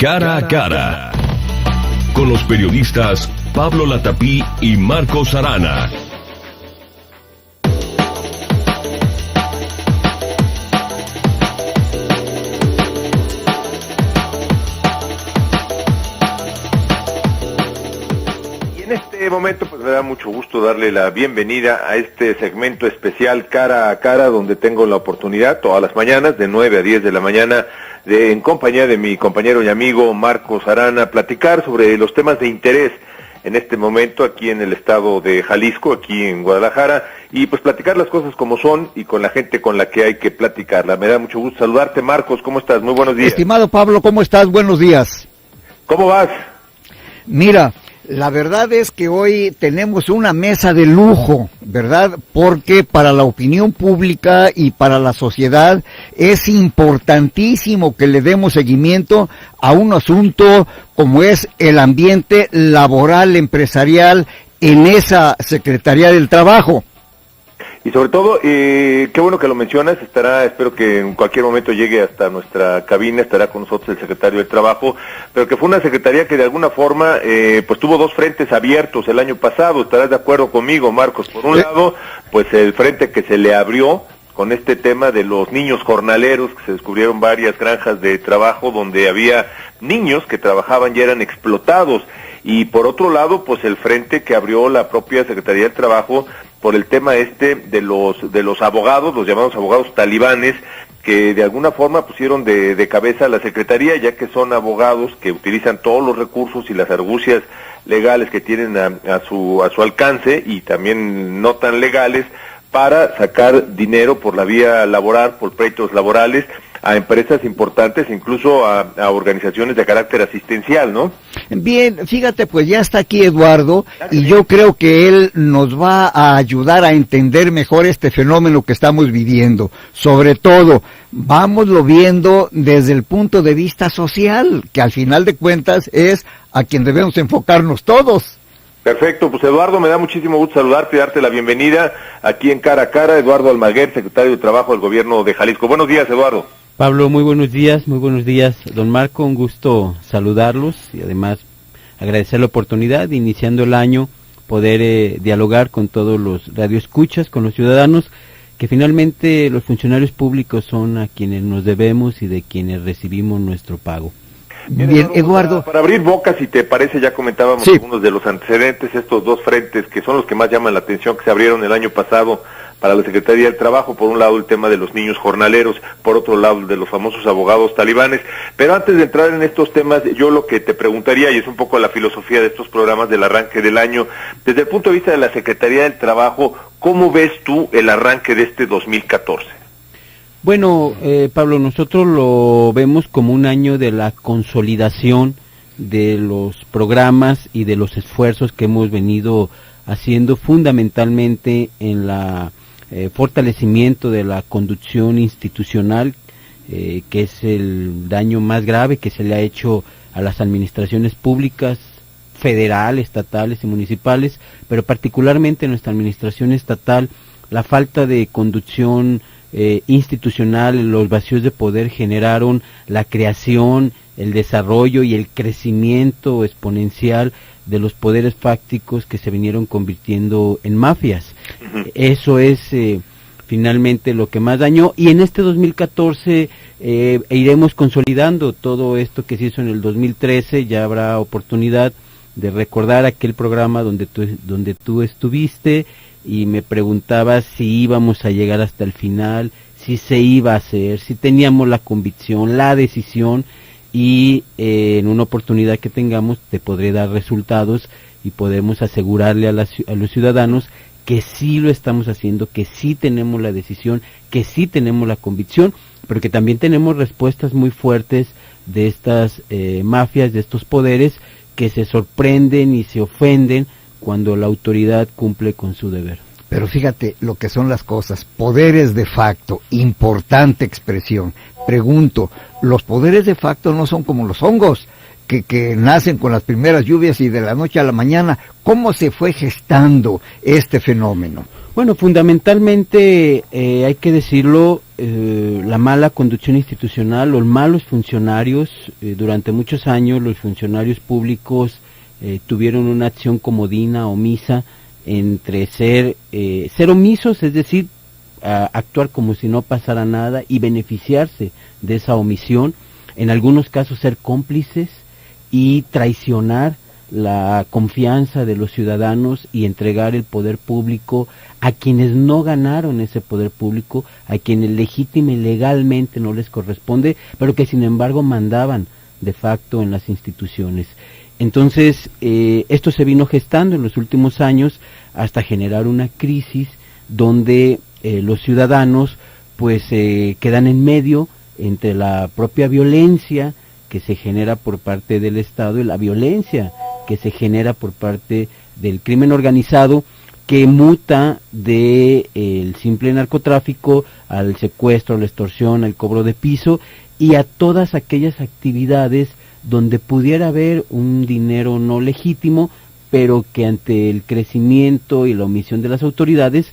Cara a Cara, con los periodistas Pablo Latapí y Marcos Arana. En este momento pues me da mucho gusto darle la bienvenida a este segmento especial Cara a Cara, donde tengo la oportunidad todas las mañanas de 9 a 10 de la mañana en compañía de mi compañero y amigo Marcos Arana, platicar sobre los temas de interés en este momento aquí en el estado de Jalisco, aquí en Guadalajara, y pues platicar las cosas como son y con la gente con la que hay que platicarla. Me da mucho gusto saludarte, Marcos, ¿cómo estás? Muy buenos días. Estimado Pablo, ¿cómo estás? Buenos días. ¿Cómo vas? Mira, la verdad es que hoy tenemos una mesa de lujo, ¿verdad? Porque para la opinión pública y para la sociedad es importantísimo que le demos seguimiento a un asunto como es el ambiente laboral empresarial en esa Secretaría del Trabajo. Y sobre todo, qué bueno que lo mencionas, espero que en cualquier momento llegue hasta nuestra cabina, estará con nosotros el secretario del Trabajo, pero que fue una secretaría que de alguna forma, pues tuvo dos frentes abiertos el año pasado, estarás de acuerdo conmigo, Marcos. Por un lado, pues el frente que se le abrió con este tema de los niños jornaleros, que se descubrieron varias granjas de trabajo donde había niños que trabajaban y eran explotados, y por otro lado, pues el frente que abrió la propia Secretaría del Trabajo por el tema de los abogados, los llamados abogados talibanes, que de alguna forma pusieron de cabeza a la Secretaría, ya que son abogados que utilizan todos los recursos y las argucias legales que tienen a su alcance, y también no tan legales, para sacar dinero por la vía laboral, por pleitos laborales, a empresas importantes, incluso a organizaciones de carácter asistencial, ¿no? Bien, fíjate, pues ya está aquí Eduardo, y yo creo que él nos va a ayudar a entender mejor este fenómeno que estamos viviendo. Sobre todo, vámoslo viendo desde el punto de vista social, que al final de cuentas es a quien debemos enfocarnos todos. Perfecto, pues Eduardo, me da muchísimo gusto saludarte y darte la bienvenida aquí en Cara a Cara. Eduardo Almaguer, secretario de Trabajo del Gobierno de Jalisco. Buenos días, Eduardo. Pablo, muy buenos días, don Marco, un gusto saludarlos y además agradecer la oportunidad, iniciando el año, poder dialogar con todos los radioescuchas, con los ciudadanos, que finalmente los funcionarios públicos son a quienes nos debemos y de quienes recibimos nuestro pago. Bien, Eduardo. Para abrir boca, si te parece, ya comentábamos algunos de los antecedentes, estos dos frentes que son los que más llaman la atención, que se abrieron el año pasado para la Secretaría del Trabajo. Por un lado el tema de los niños jornaleros, por otro lado de los famosos abogados talibanes. Pero antes de entrar en estos temas, yo lo que te preguntaría, y es un poco la filosofía de estos programas del arranque del año, desde el punto de vista de la Secretaría del Trabajo, ¿cómo ves tú el arranque de este 2014? Bueno, Pablo, nosotros lo vemos como un año de la consolidación de los programas y de los esfuerzos que hemos venido haciendo fundamentalmente en la fortalecimiento de la conducción institucional, que es el daño más grave que se le ha hecho a las administraciones públicas, federal, estatales y municipales, pero particularmente en nuestra administración estatal, la falta de conducción institucional, los vacíos de poder generaron la creación, el desarrollo y el crecimiento exponencial de los poderes fácticos que se vinieron convirtiendo en mafias. Eso es finalmente lo que más dañó, y en este 2014 iremos consolidando todo esto que se hizo en el 2013. Ya habrá oportunidad de recordar aquel programa donde tú estuviste y me preguntabas si íbamos a llegar hasta el final, si se iba a hacer, si teníamos la convicción, la decisión, y en una oportunidad que tengamos te podré dar resultados y podemos asegurarle a los ciudadanos que sí lo estamos haciendo, que sí tenemos la decisión, que sí tenemos la convicción, pero que también tenemos respuestas muy fuertes de estas mafias, de estos poderes que se sorprenden y se ofenden cuando la autoridad cumple con su deber. Pero fíjate lo que son las cosas, poderes de facto, importante expresión. Pregunto, los poderes de facto no son como los hongos, que nacen con las primeras lluvias y de la noche a la mañana. ¿Cómo se fue gestando este fenómeno? Bueno, fundamentalmente, hay que decirlo, la mala conducción institucional, los malos funcionarios. Durante muchos años los funcionarios públicos tuvieron una acción comodina, omisa, entre ser omisos, es decir, actuar como si no pasara nada y beneficiarse de esa omisión, en algunos casos ser cómplices y traicionar la confianza de los ciudadanos y entregar el poder público a quienes no ganaron ese poder público, a quienes legítima y legalmente no les corresponde, pero que sin embargo mandaban de facto en las instituciones. Entonces, esto se vino gestando en los últimos años hasta generar una crisis donde los ciudadanos pues quedan en medio entre la propia violencia que se genera por parte del Estado y la violencia que se genera por parte del crimen organizado, que muta de el simple narcotráfico al secuestro, a la extorsión, al cobro de piso y a todas aquellas actividades donde pudiera haber un dinero no legítimo, pero que ante el crecimiento y la omisión de las autoridades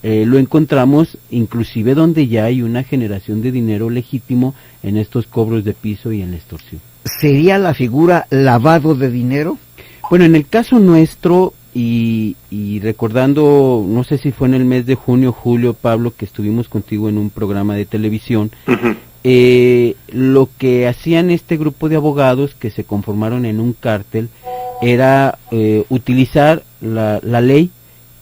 lo encontramos inclusive donde ya hay una generación de dinero legítimo en estos cobros de piso y en la extorsión. ¿Sería la figura lavado de dinero? Bueno, en el caso nuestro, y recordando, no sé si fue en el mes de junio o julio, Pablo, que estuvimos contigo en un programa de televisión, lo que hacían este grupo de abogados que se conformaron en un cártel era utilizar la ley,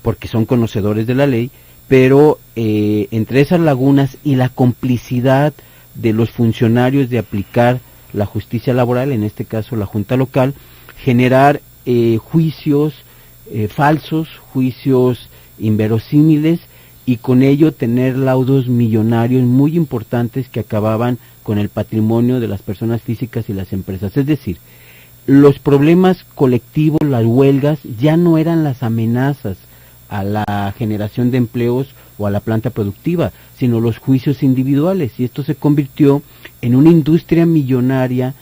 porque son conocedores de la ley, pero entre esas lagunas y la complicidad de los funcionarios de aplicar la justicia laboral, en este caso la Junta Local, generar juicios falsos, juicios inverosímiles, y con ello tener laudos millonarios muy importantes que acababan con el patrimonio de las personas físicas y las empresas. Es decir, los problemas colectivos, las huelgas, ya no eran las amenazas a la generación de empleos o a la planta productiva, sino los juicios individuales, y esto se convirtió en una industria millonaria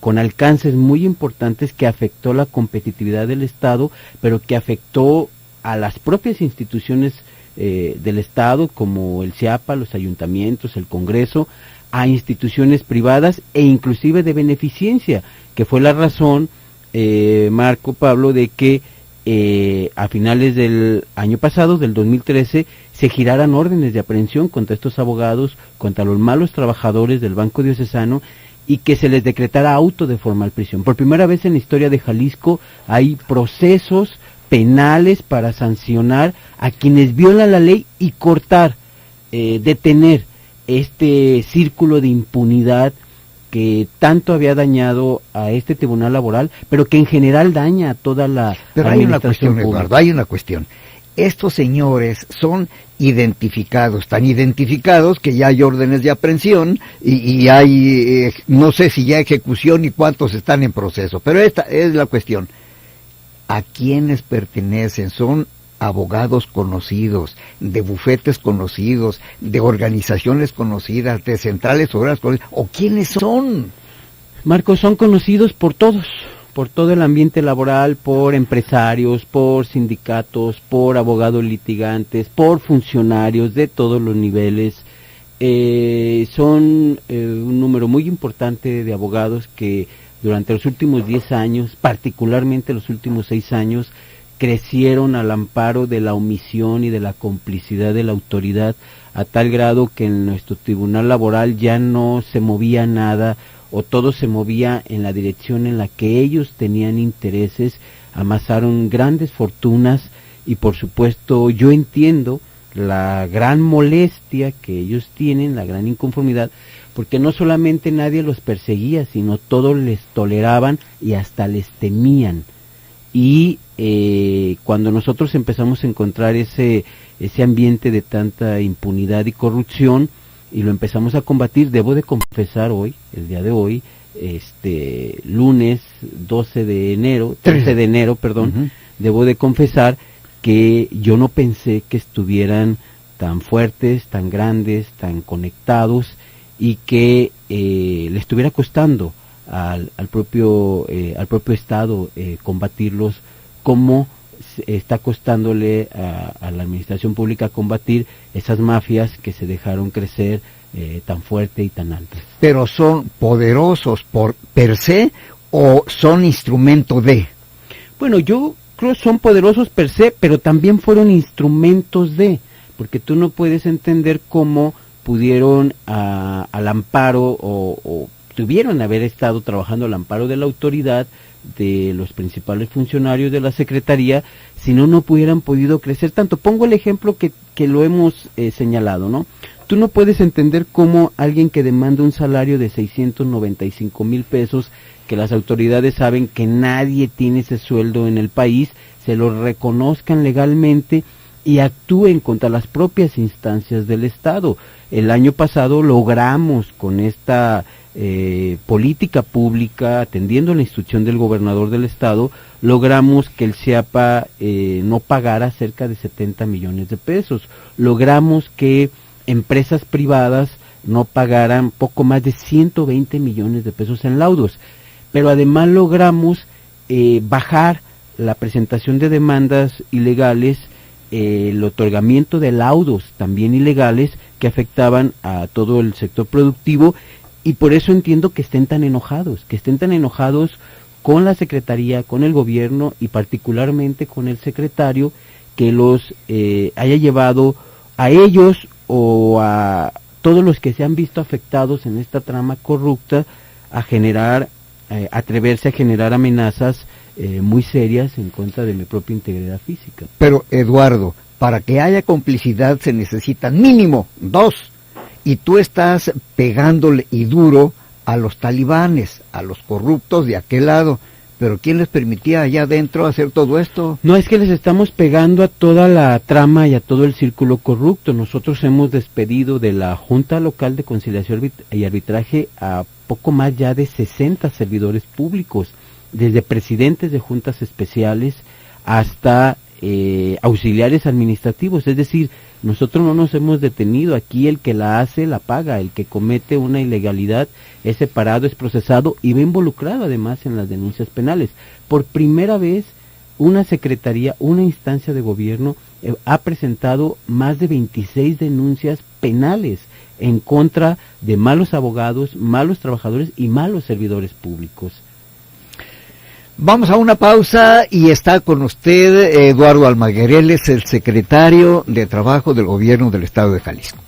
con alcances muy importantes que afectó la competitividad del Estado, pero que afectó a las propias instituciones del Estado, como el CIAPA, los ayuntamientos, el Congreso, a instituciones privadas e inclusive de beneficencia, que fue la razón, Marco, Pablo, de que a finales del año pasado, del 2013, se giraran órdenes de aprehensión contra estos abogados, contra los malos trabajadores del Banco Diocesano, y que se les decretara auto de formal prisión. Por primera vez en la historia de Jalisco hay procesos penales para sancionar a quienes violan la ley y cortar, detener este círculo de impunidad que tanto había dañado a este tribunal laboral, pero que en general daña a toda la Pero hay una cuestión, pública. Eduardo, hay una cuestión. Estos señores son identificados, tan identificados que ya hay órdenes de aprehensión y hay, no sé si ya ejecución y cuántos están en proceso, pero esta es la cuestión. ¿A quiénes pertenecen? ¿Son abogados conocidos, de bufetes conocidos, de organizaciones conocidas, de centrales obreras conocidas? ¿O quiénes son? Marcos, son conocidos por todos, por todo el ambiente laboral, por empresarios, por sindicatos, por abogados litigantes, por funcionarios de todos los niveles. Son un número muy importante de abogados que durante los últimos 10 años, particularmente los últimos 6 años, crecieron al amparo de la omisión y de la complicidad de la autoridad, a tal grado que en nuestro tribunal laboral ya no se movía nada, o todo se movía en la dirección en la que ellos tenían intereses. Amasaron grandes fortunas y por supuesto yo entiendo la gran molestia que ellos tienen, la gran inconformidad, porque no solamente nadie los perseguía, sino todos les toleraban y hasta les temían. Y cuando nosotros empezamos a encontrar ese ambiente de tanta impunidad y corrupción, y lo empezamos a combatir, debo de confesar hoy, el día de hoy, lunes 13 de enero, debo de confesar que yo no pensé que estuvieran tan fuertes, tan grandes, tan conectados, y que le estuviera costando al propio Estado combatirlos, como está costándole a la administración pública combatir esas mafias que se dejaron crecer tan fuerte y tan altas. ¿Pero son poderosos por per se o son instrumento de? Bueno, yo creo que son poderosos per se, pero también fueron instrumentos de, porque tú no puedes entender cómo pudieron al amparo o tuvieron haber estado trabajando al amparo de la autoridad, de los principales funcionarios de la Secretaría, si no hubieran podido crecer tanto. Pongo el ejemplo que lo hemos señalado, ¿no? Tú no puedes entender cómo alguien que demanda un salario de 695,000 pesos, que las autoridades saben que nadie tiene ese sueldo en el país, se lo reconozcan legalmente y actúen contra las propias instancias del Estado. El año pasado logramos con esta política pública, atendiendo la instrucción del gobernador del Estado, logramos que el CIAPA no pagara cerca de 70 millones de pesos. Logramos que empresas privadas no pagaran poco más de 120 millones de pesos en laudos. Pero además logramos bajar la presentación de demandas ilegales, el otorgamiento de laudos también ilegales que afectaban a todo el sector productivo, y por eso entiendo que estén tan enojados con la Secretaría, con el gobierno y particularmente con el secretario, que los haya llevado a ellos o a todos los que se han visto afectados en esta trama corrupta a generar, atreverse a generar amenazas muy serias en contra de mi propia integridad física. Pero, Eduardo, para que haya complicidad se necesitan mínimo 2, y tú estás pegándole y duro a los talibanes, a los corruptos de aquel lado. ¿Pero quién les permitía allá adentro hacer todo esto? No, es que les estamos pegando a toda la trama y a todo el círculo corrupto. Nosotros hemos despedido de la Junta Local de Conciliación y Arbitraje a poco más ya de 60 servidores públicos, desde presidentes de juntas especiales hasta auxiliares administrativos. Es decir, nosotros no nos hemos detenido. Aquí el que la hace, la paga. El que comete una ilegalidad es separado, es procesado y va involucrado además en las denuncias penales. Por primera vez, una secretaría, una instancia de gobierno ha presentado más de 26 denuncias penales en contra de malos abogados, malos trabajadores y malos servidores públicos. Vamos a una pausa y está con usted Eduardo Almaguer, él es el secretario de Trabajo del Gobierno del Estado de Jalisco.